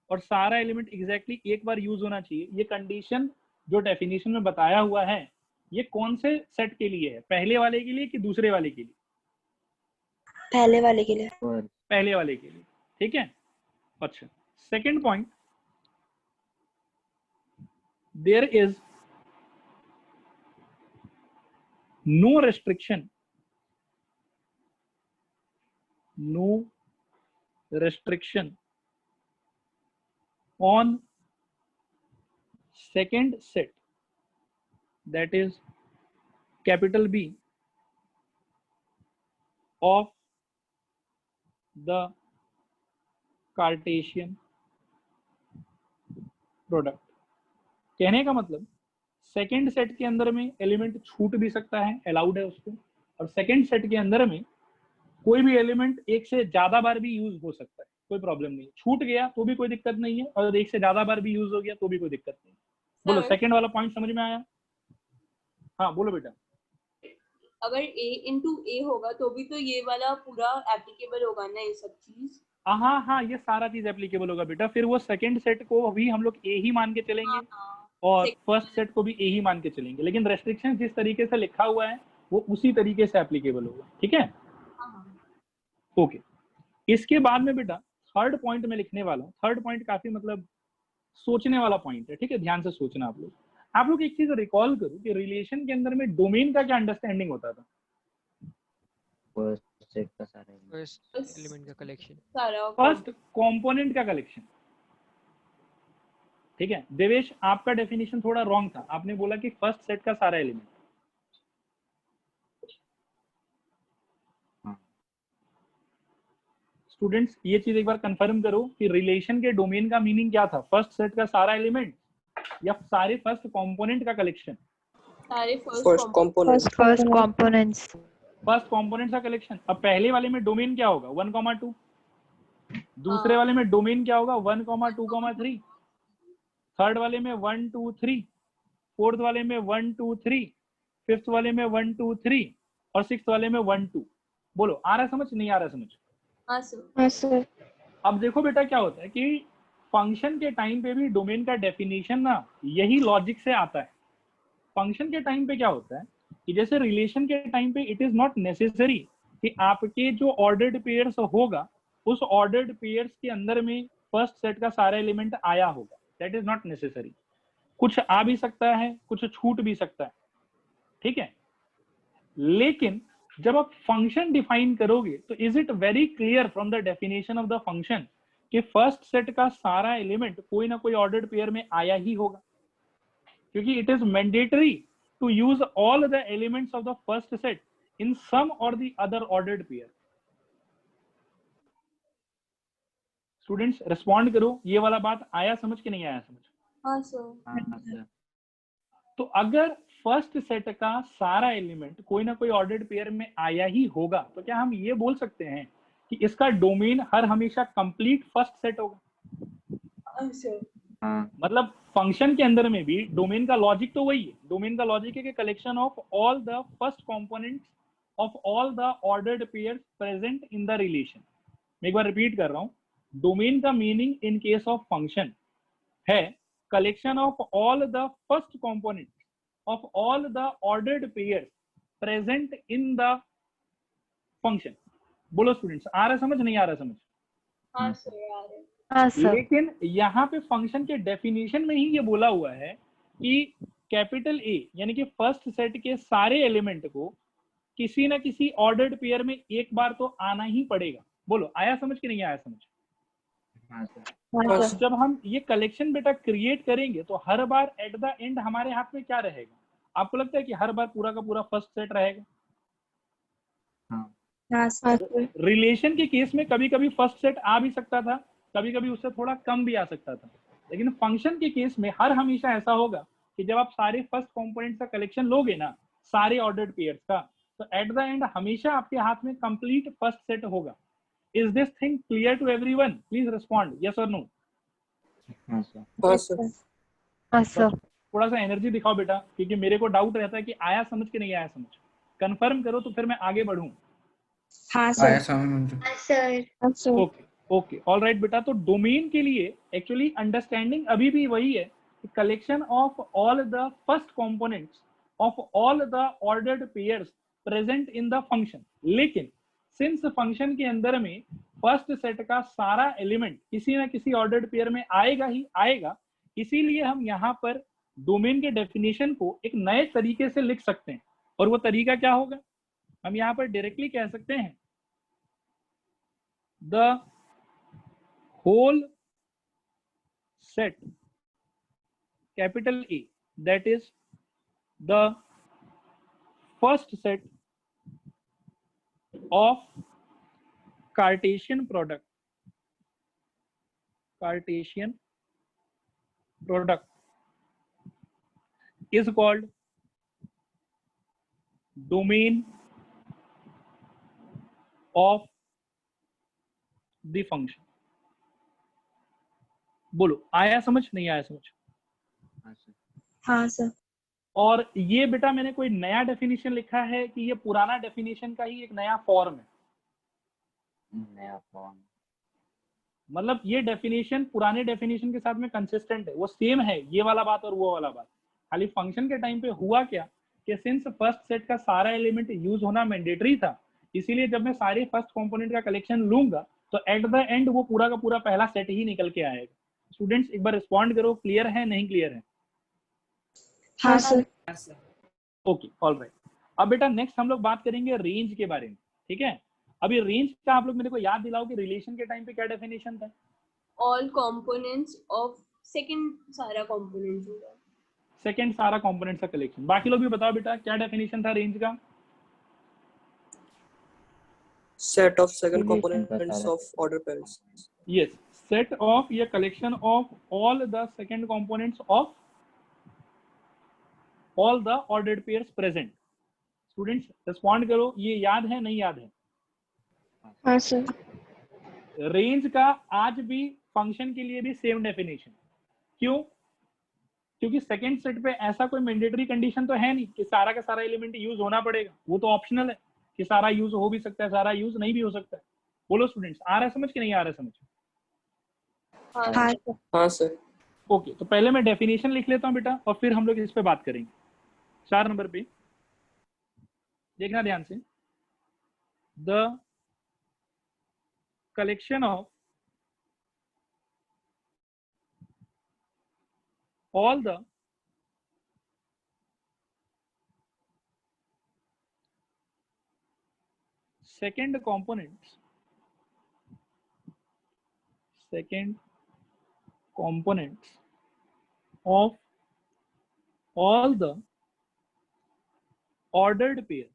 S1: और सारा एलिमेंट एग्जैक्टली एक बार यूज होना चाहिए, ये कंडीशन जो डेफिनेशन में बताया हुआ है ये कौन से सेट के लिए है? पहले वाले के लिए कि दूसरे वाले के लिए?
S5: पहले वाले के लिए।
S1: पहले वाले के लिए, ठीक है। अच्छा, second point, there is no restriction no restriction on second set, that is capital B, of the Cartesian product. कहने का मतलब सेकेंड सेट के अंदर में एलिमेंट छूट भी सकता है, अलाउड है उसको, और सेकेंड सेट के अंदर में कोई भी एलिमेंट एक से ज्यादा बार भी यूज हो सकता है, कोई प्रॉब्लम नहीं। छूट गया तो भी कोई दिक्कत नहीं है, और एक से ज्यादा बार भी यूज हो गया तो भी कोई दिक्कत नहीं। बोलो सेकेंड वाला पॉइंट समझ में आया? हाँ बोलो बेटा।
S3: अगर a इंटू ए होगा तो भी तो ये वाला पूरा एप्लीकेबल होगा ना, ये सब चीज।
S1: हाँ हाँ, ये सारा चीज एप्लीकेबल होगा बेटा। फिर वो सेकंड सेट को भी हम लोग ए ही मान के चलेंगे, और फर्स्ट सेट को भी ए ही मान के चलेंगे, लेकिन रेस्ट्रिक्शन जिस तरीके से लिखा हुआ है वो उसी तरीके से एप्लीकेबल होगा। ठीक है, ओके। इसके बाद में बेटा थर्ड पॉइंट में लिखने वाला हूँ। थर्ड पॉइंट काफी मतलब सोचने वाला पॉइंट है, ठीक है, ध्यान से सोचना आप लोग। आप लोग एक चीज रिकॉल करो कि रिलेशन के अंदर में डोमेन का क्या अंडरस्टैंडिंग होता था?
S6: फर्स्ट सेट का सारा
S8: फर्स्ट एलिमेंट का कलेक्शन,
S1: फर्स्ट कंपोनेंट का कलेक्शन। ठीक है देवेश, आपका डेफिनेशन थोड़ा रॉन्ग था, आपने बोला कि फर्स्ट सेट का सारा एलिमेंट। स्टूडेंट्स ये चीज एक बार कंफर्म करो कि रिलेशन के डोमेन का मीनिंग क्या था, फर्स्ट सेट का सारा एलिमेंट या सारे फर्स्ट कंपोनेंट का कलेक्शन?
S3: सारे
S4: first component,
S7: first components,
S1: first component का कलेक्शन। अब पहले वाले में डोमेन क्या होगा? 1,2। दूसरे वाले में डोमेन क्या होगा? 1,2,3। थर्ड वाले में 1 2 3, फोर्थ वाले में 1 2 3, फिफ्थ वाले में 1 2 3, और सिक्स्थ वाले में 1 2। बोलो आ रहा समझ, नहीं आ रहा समझ?
S5: हाँ सर।
S1: अब देखो बेटा क्या होता है कि फंक्शन के टाइम पे भी डोमेन का डेफिनेशन ना यही लॉजिक से आता है। फंक्शन के टाइम पे क्या होता है कि जैसे रिलेशन के टाइम पे इट इज नॉट नेसेसरी कि आपके जो ऑर्डर्ड पेयर्स होगा उस ऑर्डर्ड पेयर्स के अंदर में फर्स्ट सेट का सारा एलिमेंट आया होगा, दैट इज नॉट नेसेसरी। कुछ आ भी सकता है, कुछ छूट भी सकता है, ठीक है। लेकिन जब आप फंक्शन डिफाइन करोगे तो is it very clear from the definition of the function कि फर्स्ट सेट का सारा एलिमेंट कोई ना कोई ऑर्डर्ड पेयर में आया ही होगा, क्योंकि it is mandatory to use all the elements of the first set in some और the other ordered pair. Students respond करो, ये वाला बात आया समझ कि नहीं आया समझ?
S3: हाँ सर।
S1: तो अगर फर्स्ट सेट का सारा एलिमेंट कोई ना कोई ऑर्डर्ड पेयर में आया ही होगा तो क्या हम ये बोल सकते हैं कि इसका डोमेन हर हमेशा कंप्लीट फर्स्ट सेट होगा? मतलब फंक्शन के अंदर में भी डोमेन का लॉजिक तो वही है। डोमेन का लॉजिक है कि collection of all the first components of all the ordered pairs present in the relation. मैं एक बार रिपीट कर रहा हूं, डोमेन का meaning in case of function है collection of all the first components of all the ordered pairs present in the function। बोलो students आ रहा समझ, नहीं आ रहा समझ?
S3: हाँ सर आ रहे।
S7: हाँ सर।
S1: लेकिन यहाँ पे फंक्शन के डेफिनेशन में ही ये बोला हुआ है कि कैपिटल ए यानी कि फर्स्ट सेट के सारे एलिमेंट को किसी ना किसी ऑर्डर्ड पेयर में एक बार तो आना ही पड़ेगा। बोलो आया समझ कि नहीं आया समझ? तो जब हम ये कलेक्शन बेटा क्रिएट करेंगे तो हर बार एट द एंड हमारे हाथ में क्या रहेगा? आपको लगता है कि हर बार पूरा का पूरा फर्स्ट सेट रहेगा? रिलेशन के केस में कभी कभी फर्स्ट सेट आ भी सकता था, कभी कभी उससे थोड़ा कम भी आ सकता था, लेकिन फंक्शन के केस में हर हमेशा ऐसा होगा कि जब आप सारे फर्स्ट कंपोनेंट्स का कलेक्शन लोगे ना सारे ऑर्डर्ड पेयर्स का, तो एट द एंड हमेशा आपके हाथ में कंप्लीट फर्स्ट सेट होगा। Is this thing clear to everyone? Please respond yes or no।
S4: हाँ सर।
S7: हाँ सर।
S1: थोड़ा सा एनर्जी दिखाओ बेटा, क्योंकि मेरे को डाउट रहता है कि आया समझ कि नहीं आया समझ। कंफर्म करो तो फिर मैं आगे बढ़ूं।
S5: हाँ
S2: आया
S5: सर।
S2: समझ।
S1: ओके ओके ऑल राइट बेटा। तो डोमेन के लिए एक्चुअली अंडरस्टैंडिंग अभी भी वही है कि collection of all the first components of all the ordered pairs present in the function. लेकिन सिंस फंक्शन के अंदर में फर्स्ट सेट का सारा एलिमेंट किसी ना किसी ऑर्डर्ड पेयर में आएगा ही आएगा, इसीलिए हम यहाँ पर डोमेन के डेफिनेशन को एक नए तरीके से लिख सकते हैं। और वो तरीका क्या होगा? हम यहाँ पर डायरेक्टली कह सकते हैं the whole set capital A, that is the first set of Cartesian product is called domain of the function. बोलो, आया समझ, नहीं आया समझ?
S6: हाँ सर।
S5: हाँ सर।
S1: और ये बेटा मैंने कोई नया डेफिनेशन लिखा है कि ये पुराना डेफिनेशन का ही एक नया फॉर्म है?
S6: नया फॉर्म।
S1: मतलब ये डेफिनेशन पुराने डेफिनेशन के साथ में कंसिस्टेंट है, वो सेम है, ये वाला बात और वो वाला बात। खाली फंक्शन के टाइम पे हुआ क्या कि सिंस फर्स्ट सेट का सारा एलिमेंट यूज होना मैंडेटरी था, इसीलिए जब मैं सारे फर्स्ट कंपोनेंट का कलेक्शन लूंगा तो एट द एंड वो पूरा का पूरा पहला सेट ही निकल के आएगा। स्टूडेंट्स एक बार रिस्पॉन्ड करो, क्लियर है नहीं क्लियर है?
S5: हाँ सर।
S1: Okay, alright. अब बेटा नेक्स्ट हम लोग बात करेंगे रेंज के बारे में, ठीक है? अभी रेंज का आप लोग मेरे को याद दिलाओ कि रिलेशन के टाइम पे क्या डेफिनेशन था?
S3: ऑल कंपोनेंट्स ऑफ सेकंड सारा कंपोनेंट होगा,
S1: सेकंड सारा कंपोनेंट्स का कलेक्शन। बाकी लोग भी बताओ बेटा क्या डेफिनेशन था रेंज का?
S4: set of second
S6: Relation
S4: components
S6: का
S4: of order pairs.
S1: Yes, set of या collection of all the second components of all the ordered pairs present. Students respond करो, ये याद है नहीं याद है?
S5: हाँ सर।
S1: रेंज का आज भी फंक्शन के लिए भी सेम डेफिनेशन। क्यों? क्योंकि सेकंड सेट पे ऐसा कोई मैंडेटरी कंडीशन तो है नहीं कि सारा का सारा एलिमेंट यूज होना पड़ेगा, वो तो ऑप्शनल है कि सारा यूज हो भी सकता है, सारा यूज नहीं भी हो सकता है। बोलो स्टूडेंट्स, आ रहा है समझ कि नहीं आ रहा है समझ?
S5: हाँ सर।
S4: हाँ सर।
S1: ओके, तो पहले मैं डेफिनेशन लिख लेता हूं बेटा और फिर हम लोग इस पे बात करेंगे। 4 नंबर पे देखना ध्यान से, the collection of all the second components of all the ordered pair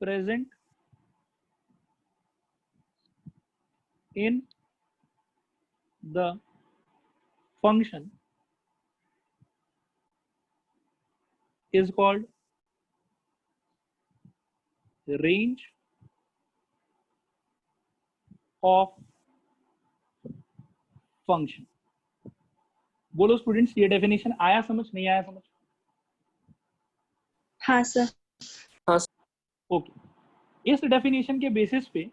S1: present in the function is called range of function। बोलो स्टूडेंट्स, ये डेफिनेशन आया समझ नहीं आया समझ?
S5: हाँ सर।
S4: हाँ
S1: ओके, इस डेफिनेशन के बेसिस पे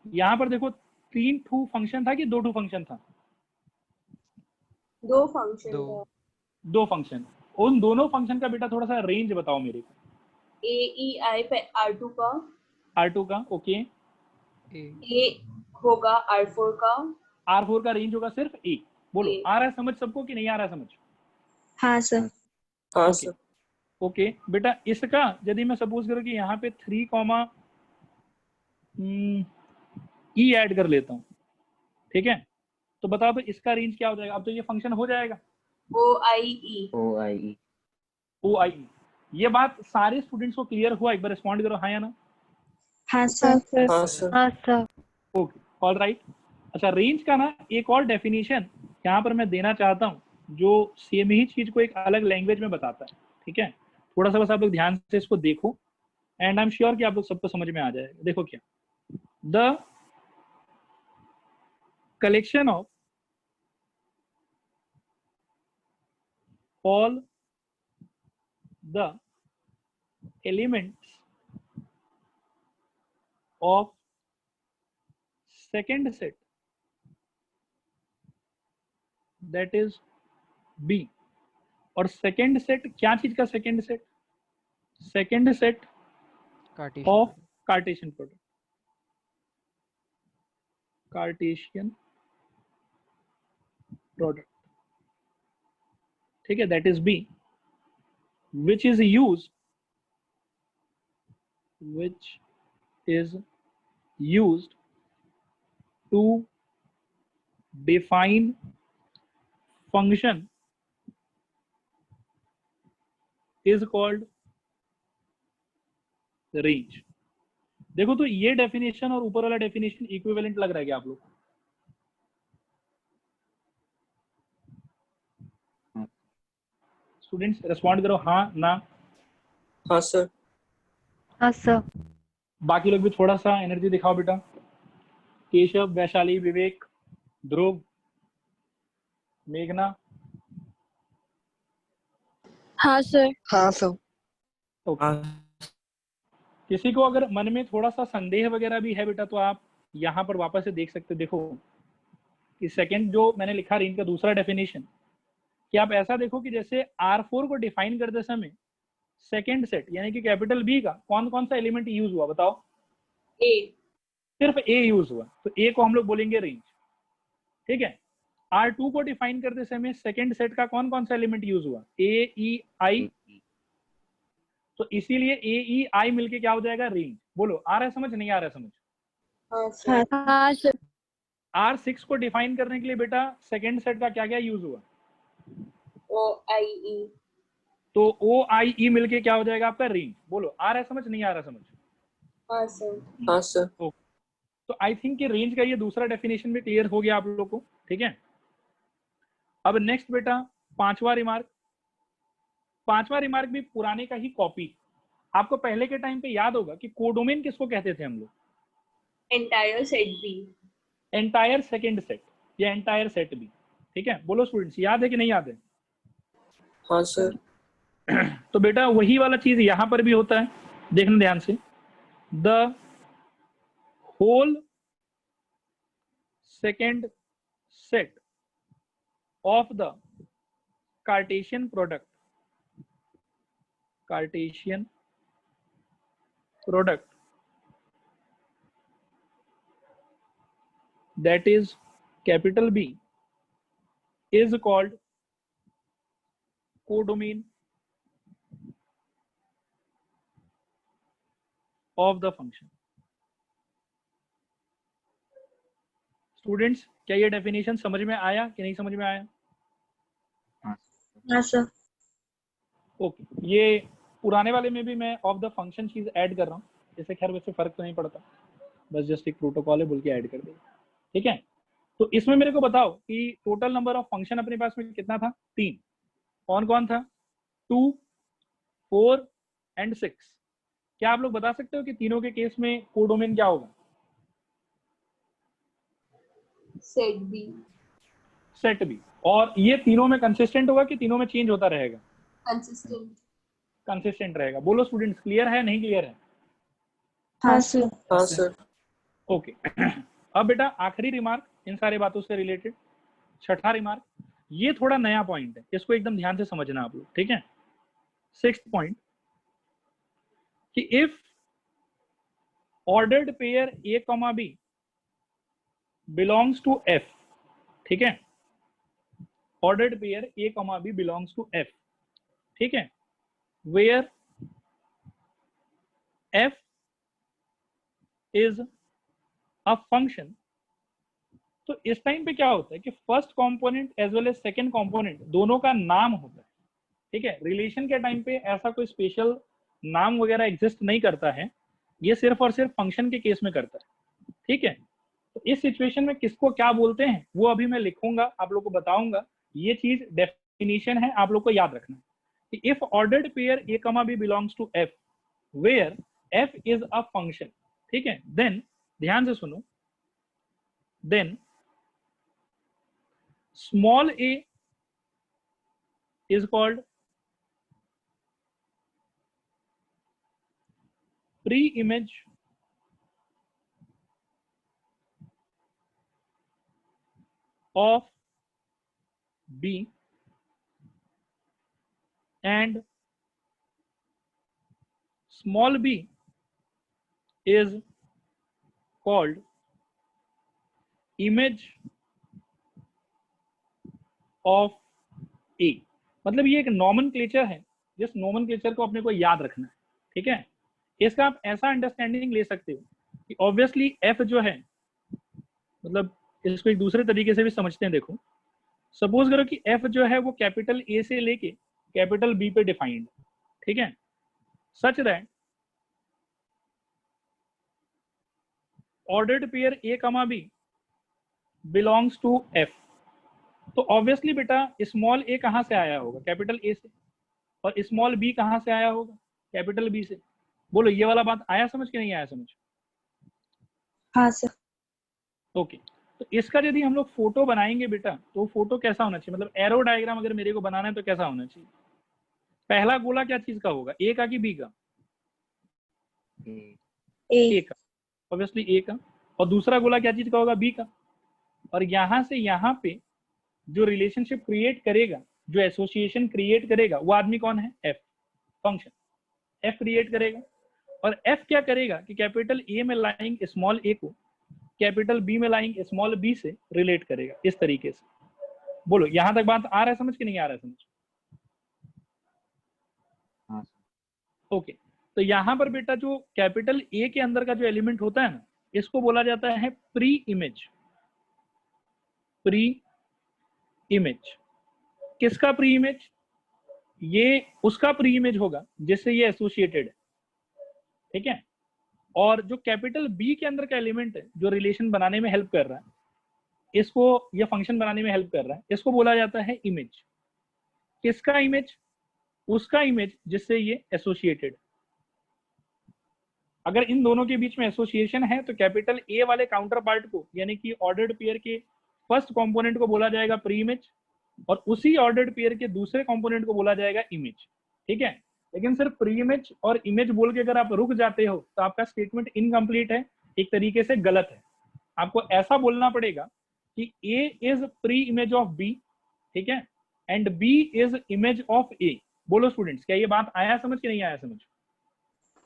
S1: यहाँ पर देखो 3 टू फंक्शन था कि 2 टू फंक्शन था?
S3: 2 फंक्शन
S8: दो।
S3: था,
S1: 2 फंक्शन। उन दोनों फंक्शन का बेटा थोड़ा सा रेंज बताओ मेरे को।
S3: ए ई आई पे R2 का,
S1: R2 का, ओके।
S3: ए होगा R4 का,
S1: R4 का रेंज होगा सिर्फ ए। बोलो
S3: ए।
S1: आ रहा है समझ सबको कि नहीं आ रहा है समझ?
S5: हाँ सर।
S4: हाँ
S1: ओके
S4: सर।
S1: ओके बेटा, इसका यदि मैं सपोज करूँ कि यहाँ पे 3 कॉमा ई ऐड कर लेता हूँ, ठीक है, तो बताओ तो इसका रेंज क्या हो जाएगा? अब तो ये फंक्शन हो जाएगा
S3: OIE।
S1: OIE। ये बात सारे स्टूडेंट्स को क्लियर हुआ? एक बार रिस्पॉन्ड करो हाँ या ना।
S5: हाँ सर।
S4: हाँ सर।
S7: हाँ सर।
S1: Okay, alright. अच्छा, रेंज का ना एक और डेफिनेशन यहाँ पर मैं देना चाहता हूँ जो सेम ही चीज को एक अलग लैंग्वेज में बताता है, ठीक है? थोड़ा सा बस आप लोग ध्यान से इसको देखो एंड आई एम श्योर कि आप लोग सबको समझ में आ जाएगा। देखो क्या, the collection of all the elements of second set, that is B। और सेकेंड सेट क्या चीज का second set? Second set of Cartesian product, Cartesian product, ठीक है, that is B, which is used which is used to define function is called range। देखो तो ये definition और ऊपर वाला डेफिनेशन इक्विवेलेंट लग रहा है क्या आप लोग को? स्टूडेंट्स रिस्पॉन्ड करो, हाँ ना।
S4: हाँ सर।
S7: हाँ सर।
S1: बाकी लोग भी थोड़ा सा एनर्जी दिखाओ बेटा। केशव, वैशाली, विवेक, ध्रुव, मेघना।
S5: हाँ सर।
S4: हाँ सर।
S1: ओके। किसी को अगर मन में थोड़ा सा संदेह वगैरह भी है बेटा तो आप यहाँ पर वापस से देख सकते हो। देखो कि सेकंड जो मैंने लिखा रेंज का दूसरा डेफिनेशन, कि आप ऐसा देखो कि जैसे R4 को डिफाइन करते समय सेकंड सेट यानी कि कैपिटल बी का कौन कौन सा एलिमेंट यूज हुआ बताओ?
S3: A।
S1: सिर्फ ए यूज हुआ, तो ए को हम लोग बोलेंगे रेंज। ठीक है। R2 को डिफाइन करते समय सेकंड सेट का कौन कौन सा एलिमेंट यूज हुआ? ए, ई, आई। तो इसीलिए ए, ई, आई मिलके क्या हो जाएगा? रेंज। बोलो आ रहा है समझ, नहीं आ रहा है समझ?
S3: हाँ सर।
S5: हाँ सर।
S1: R6 को डिफाइन करने के लिए बेटा सेकंड सेट का क्या क्या यूज हुआ?
S3: OIE।
S1: तो ओ आई ई मिलके क्या हो जाएगा आपका? रेंज। बोलो आ रहा है समझ, नहीं आ रहा समझ?
S3: हाँ सर।
S4: हाँ सर।
S1: तो आई थिंक कि रेंज का ये दूसरा डेफिनेशन भी क्लियर हो गया आप लोगों को। ठीक है। अब नेक्स्ट बेटा पांचवा रिमार्क। पांचवा रिमार्क भी पुराने का ही कॉपी। आपको पहले के टाइम पे याद होगा कि कोडोमेन किसको कहते थे हम लोग?
S3: Entire set B।
S1: Entire second set या एंटायर सेट बी। ठीक है। बोलो स्टूडेंट्स, याद है कि नहीं याद है?
S4: हाँ सर।
S1: तो बेटा वही वाला चीज यहां पर भी होता है, देखना ध्यान से। The whole second set of the Cartesian product that is capital B is called codomain of the function। Students क्या ये डेफिनेशन समझ में आया कि नहीं समझ में आया?
S5: हाँ सर।
S1: ओके। ये पुराने वाले में भी मैं ऑफ द फंक्शन चीज ऐड कर रहा हूँ, इससे खैर वैसे फर्क तो नहीं पड़ता, बस जस्ट एक प्रोटोकॉल है बोल के ऐड कर दिया। ठीक है। तो इसमें मेरे को बताओ कि टोटल नंबर ऑफ फंक्शन अपने पास में कितना था? 3। कौन कौन था? 2, 4 एंड 6। क्या आप लोग बता सकते हो कि तीनों के केस में कोडोमेन क्या होगा?
S3: Set B।
S1: Set B. और ये तीनों में कंसिस्टेंट होगा कि तीनों में चेंज होता रहेगा?
S3: कंसिस्टेंट।
S1: कंसिस्टेंट रहेगा। बोलो स्टूडेंट्स, क्लियर है नहीं क्लियर है?
S5: हाँ सर।
S4: हाँ सर।
S1: ओके। अब बेटा आखिरी रिमार्क इन सारे बातों से रिलेटेड, छठा रिमार्क। ये थोड़ा नया पॉइंट है, इसको एकदम ध्यान से समझना आप लोग। ठीक है। 6th पॉइंट कि if ordered pair A, B belongs to F। ठीक है। Ordered pair A, B belongs to F। ठीक है। where F is a function। तो इस टाइम पे क्या होता है कि first component as well as second component दोनों का नाम होता है। ठीक है। रिलेशन के टाइम पे ऐसा कोई स्पेशल नाम वगैरह एग्जिस्ट नहीं करता है, ये सिर्फ और सिर्फ फंक्शन के केस में करता है। ठीक है। तो इस सिचुएशन में किसको क्या बोलते हैं वो अभी मैं लिखूंगा, आप लोग को बताऊंगा। ये चीज डेफिनेशन है, आप लोग को याद रखना कि if ordered pair A, B belongs to F where F is a function. ठीक है। देन ध्यान से सुनो, then small a is called pre-image of B and small b is called image of A। मतलब ये एक नॉमेनक्लेचर है, जिस नॉमेनक्लेचर को अपने को याद रखना है। ठीक है। इसका आप ऐसा अंडरस्टैंडिंग ले सकते हो कि ऑब्वियसली एफ जो है, मतलब इसको एक दूसरे तरीके से भी समझते हैं। देखो सपोज करो कि एफ जो है वो कैपिटल ए से लेके कैपिटल बी पे डिफाइंड, ठीक है, such that ordered pair A कमा बी बिलोंग्स टू एफ। तो ऑब्वियसली बेटा स्मॉल ए कहाँ से आया होगा? कैपिटल ए से। और स्मॉल बी कहाँ से आया होगा? कैपिटल बी से। बोलो ये वाला बात आया समझ कि नहीं आया समझ?
S5: हाँ सर।
S1: ओके, तो इसका यदि हम लोग फोटो बनाएंगे बेटा, तो फोटो कैसा होना चाहिए? मतलब एरो डायग्राम अगर मेरे को बनाना है तो कैसा होना चाहिए? पहला गोला क्या चीज का होगा? ए का कि बी का? ए का, ऑब्वियसली ए का। और दूसरा गोला क्या चीज का होगा? बी का। और यहां से यहां पे जो रिलेशनशिप क्रिएट करेगा, जो एसोसिएशन क्रिएट करेगा, वो आदमी कौन है? एफ। फंक्शन एफ क्रिएट करेगा। और एफ क्या करेगा कि कैपिटल ए में लाइंग स्मॉल ए को कैपिटल बी में लाइंग स्मॉल बी से रिलेट करेगा, इस तरीके से। बोलो यहां तक बात आ रहा है समझ कि नहीं आ रहा है समझ?
S6: हाँ।
S1: ओके, तो यहां पर बेटा जो कैपिटल ए के अंदर का जो एलिमेंट होता है ना, इसको बोला जाता है प्री इमेज। प्री इमेज किसका प्री इमेज? ये उसका प्री इमेज होगा जिससे ये एसोसिएटेड है, ठीक है। और जो कैपिटल बी के अंदर का एलिमेंट है जो रिलेशन बनाने में हेल्प कर रहा है, इसको, ये फंक्शन बनाने में हेल्प कर रहा है, इसको बोला जाता है इमेज। किसका इमेज? उसका इमेज जिससे ये एसोसिएटेड। अगर इन दोनों के बीच में एसोसिएशन है तो कैपिटल ए वाले काउंटर पार्ट को, यानी कि ऑर्डर्ड पेयर के फर्स्ट कंपोनेंट को बोला जाएगा प्री इमेज, और उसी ऑर्डर्ड पेयर के दूसरे कंपोनेंट को बोला जाएगा इमेज, ठीक है। लेकिन सिर्फ प्री इमेज और इमेज बोल के अगर आप रुक जाते हो तो आपका स्टेटमेंट इनकम्प्लीट है, एक तरीके से गलत है। आपको ऐसा बोलना पड़ेगा कि A is pre image of B, ठीक है, and B is image of A. बोलो स्टूडेंट्स, क्या ये बात आया समझ कि नहीं आया समझ?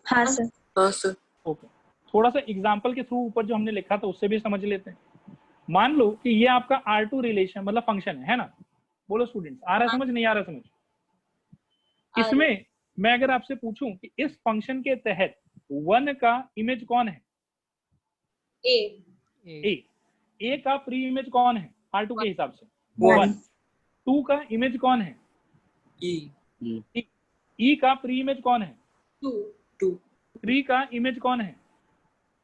S5: हाँ सर।
S4: हाँ सर।
S1: ओके, थोड़ा सा एग्जाम्पल के थ्रू ऊपर जो हमने लिखा था उससे भी समझ लेते हैं। मान लो कि ये आपका R2 रिलेशन मतलब फंक्शन है ना। बोलो स्टूडेंट्स, आ रहा है समझ नहीं आ रहा समझ? इसमें मैं अगर आपसे पूछूं कि इस फंक्शन के तहत 1 का इमेज कौन है? ए का प्री इमेज कौन है R2 के हिसाब से? 1। 2 का इमेज कौन है? ई का प्री इमेज कौन है?
S3: 2।
S1: 3 का इमेज कौन है?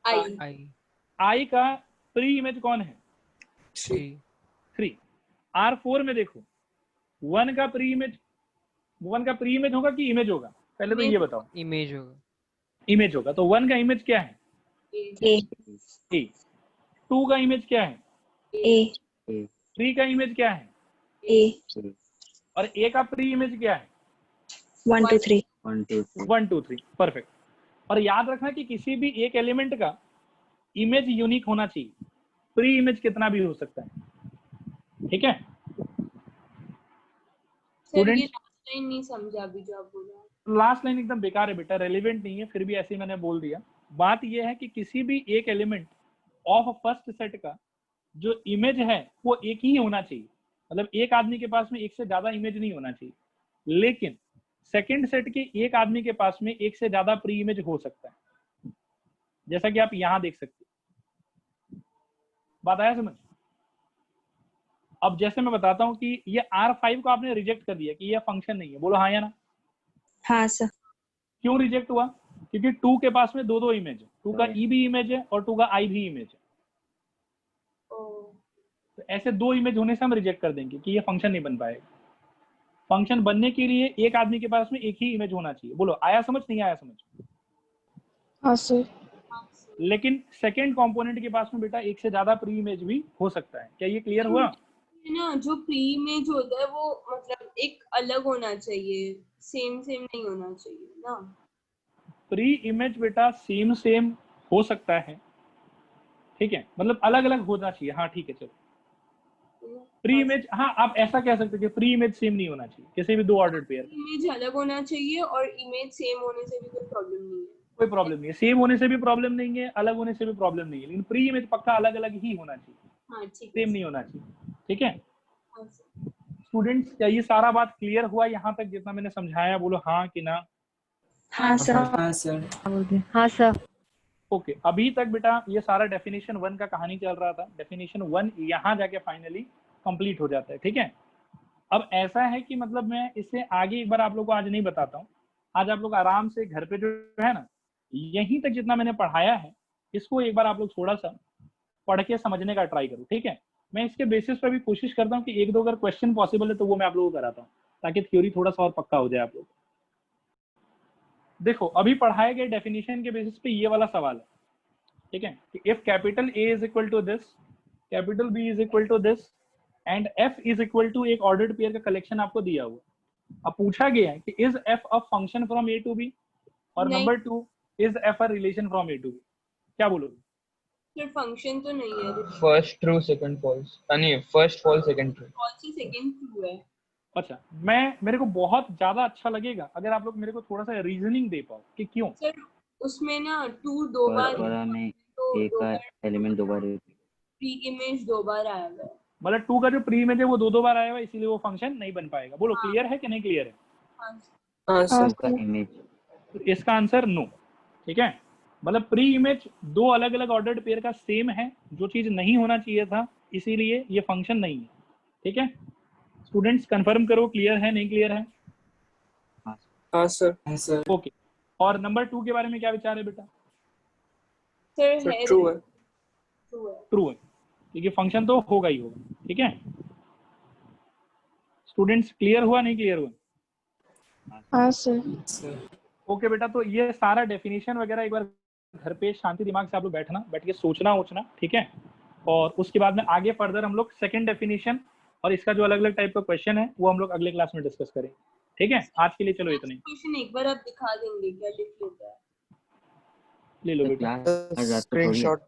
S1: आई का प्री इमेज कौन है? 3। R4 में देखो 1 का प्री इमेज होगा कि इमेज होगा? पहले तो ये बताओ।
S8: इमेज होगा।
S1: इमेज होगा, तो 1 का इमेज क्या है? ए। 2 का इमेज क्या है? 3 का इमेज क्या है? और ए का प्री इमेज क्या है?
S5: 1 2 3।
S1: 1 2 3, परफेक्ट। और याद रखना कि किसी भी एक एलिमेंट का इमेज यूनिक होना चाहिए, प्री इमेज कितना भी हो सकता है, ठीक है स्टूडेंट?
S3: लाइन नहीं समझा अभी जो आप बोल रहे हैं।
S1: लास्ट लाइन एकदम बेकार है बेटा, रेलिवेंट नहीं है, फिर भी ऐसे ही मैंने बोल दिया। बात यह है कि किसी भी एक एलिमेंट ऑफ फर्स्ट सेट का जो इमेज है वो एक ही होना चाहिए। मतलब एक आदमी के पास में एक से ज्यादा इमेज नहीं होना चाहिए, लेकिन सेकंड सेट के एक आदमी के पास में एक से ज्यादा प्री इमेज हो सकता है, जैसा कि आप यहां देख सकते हैं। बात आया समझ? अब जैसे मैं बताता हूं कि ये R5 को आपने रिजेक्ट कर दिया कि ये फंक्शन नहीं है। बोलो हाँ या ना?
S5: हाँ सर।
S1: क्यों रिजेक्ट हुआ? क्योंकि 2 के पास में दो इमेज है, 2 का ई भी इमेज है और 2 का आई भी इमेज है। तो ऐसे 2 इमेज होने से हम रिजेक्ट कर देंगे कि ये फंक्शन नहीं बन पाएगा। फंक्शन बनने के लिए एक आदमी के पास में एक ही इमेज होना चाहिए। बोलो आया समझ नहीं आया समझ?
S5: हाँ सर।
S1: लेकिन सेकेंड कंपोनेंट के पास में बेटा एक से ज्यादा प्री इमेज भी हो सकता है। क्या ये क्लियर हुआ?
S3: ना जो प्री इमेज होता है वो मतलब एक अलग होना चाहिए, सेम नहीं होना चाहिए ना।
S1: प्री इमेज बेटा सेम हो सकता है, ठीक है, मतलब अलग अलग होना चाहिए। हाँ ठीक है, चलो प्री इमेज, हाँ आप ऐसा कह सकते हैं कि प्री इमेज सेम नहीं होना चाहिए किसी भी दो ऑर्डर्ड पेयर।
S3: इमेज अलग होना चाहिए और इमेज सेम होने से भी कोई प्रॉब्लम नहीं है।
S1: कोई प्रॉब्लम नहीं है, सेम होने से भी प्रॉब्लम नहीं है, अलग होने से भी प्रॉब्लम नहीं है, लेकिन प्री इमेज पक्का अलग अलग ही होना चाहिए।
S3: हाँ ठीक है,
S1: सेम नहीं होना चाहिए, ठीक है
S3: हाँ
S1: स्टूडेंट्स? क्या ये सारा बात क्लियर हुआ यहाँ तक जितना मैंने समझाया? बोलो हाँ कि ना?
S5: हाँ सर।
S4: हाँ सर।
S7: बोल रहे हाँ सर।
S1: ओके अभी तक बेटा ये सारा डेफिनेशन 1 का कहानी चल रहा था। डेफिनेशन 1 यहाँ जाके फाइनली कंप्लीट हो जाता है, ठीक है। अब ऐसा है कि मतलब मैं इससे आगे एक बार आप लोग को आज नहीं बताता हूँ। आज आप लोग आराम से घर पे जो है ना, यहीं तक जितना मैंने पढ़ाया है इसको एक बार आप लोग थोड़ा सा पढ़ के समझने का ट्राई करो, ठीक है। मैं इसके बेसिस पर भी कोशिश करता हूँ कि एक दो अगर क्वेश्चन पॉसिबल है तो वो मैं आप लोगों को कराता हूँ, ताकि थ्योरी थोड़ा सा और पक्का हो जाए आप लोग। देखो अभी पढ़ाए गए डेफिनेशन के बेसिस पे ये वाला सवाल है, ठीक है, कि if capital A is equal to this, capital B is equal to this and F is equal to एक ऑर्डर्ड पेयर का कलेक्शन आपको दिया हुआ। अब पूछा गया है कि is F a function from A to B, और
S3: नहीं।
S1: नंबर 2 is F a relation from A to B। क्या बोलोगे?
S3: फिर फंक्शन तो नहीं है,
S8: फर्स्ट ट्रू सेकंड फॉल्स, नहीं first false second true.
S3: False ही सेकंड ट्रू है।
S1: अच्छा मेरे को बहुत ज्यादा अच्छा लगेगा अगर आप लोग मेरे को थोड़ा सा रीजनिंग दे पाओ कि क्यों।
S3: सर उसमें ना 2 दो बार
S6: वाला में
S3: तो
S6: ए का एलिमेंट 2 बार
S3: प्री इमेज 2 बार आया हुआ है।
S1: मतलब 2 का जो प्री इमेज है वो दो बार आया हुआ, इसीलिए वो फंक्शन नहीं बन पाएगा। बोलो
S3: हाँ।
S1: क्लियर है कि नहीं क्लियर है?
S3: हाँ
S4: हाँ
S5: हाँ
S4: सर।
S6: का
S5: सर।
S6: इमेज।
S1: तो इसका आंसर नो, ठीक है। मतलब प्री इमेज दो अलग अलग ऑर्डर्ड पेयर का सेम है, जो चीज नहीं होना चाहिए था, इसीलिए ये फंक्शन नहीं है, ठीक है। स्टूडेंट्स कंफर्म करो क्लियर है नहीं क्लियर है?
S4: हाँ सर। हाँ सर।
S1: ओके। और नंबर 2 के बारे में क्या विचार है बेटा?
S3: सर है,
S4: ट्रू है।
S3: ट्रू है।
S1: ट्रू है, क्योंकि फंक्शन तो होगा ही होगा, ठीक है। स्टूडेंट्स क्लियर हुआ नहीं क्लियर हुआ?
S5: हाँ सर।
S1: ओके बेटा, तो ये सारा डेफिनेशन वगैरह एक बार घर पे शांति दिमाग से आप लोग बैठ के सोचना, ठीक है। और उसके बाद में आगे फर्दर हम लोग सेकंड डेफिनेशन और इसका जो अलग अलग टाइप का क्वेश्चन है वो हम लोग अगले क्लास में डिस्कस करेंगे, ठीक है। आज के लिए चलो इतना ही।
S3: क्वेश्चन एक बार आप दिखा देंगे क्या लिख लेता है?
S1: ले लो बेटा।
S6: क्लास आज तो थोड़ी
S4: स्क्रीनशॉट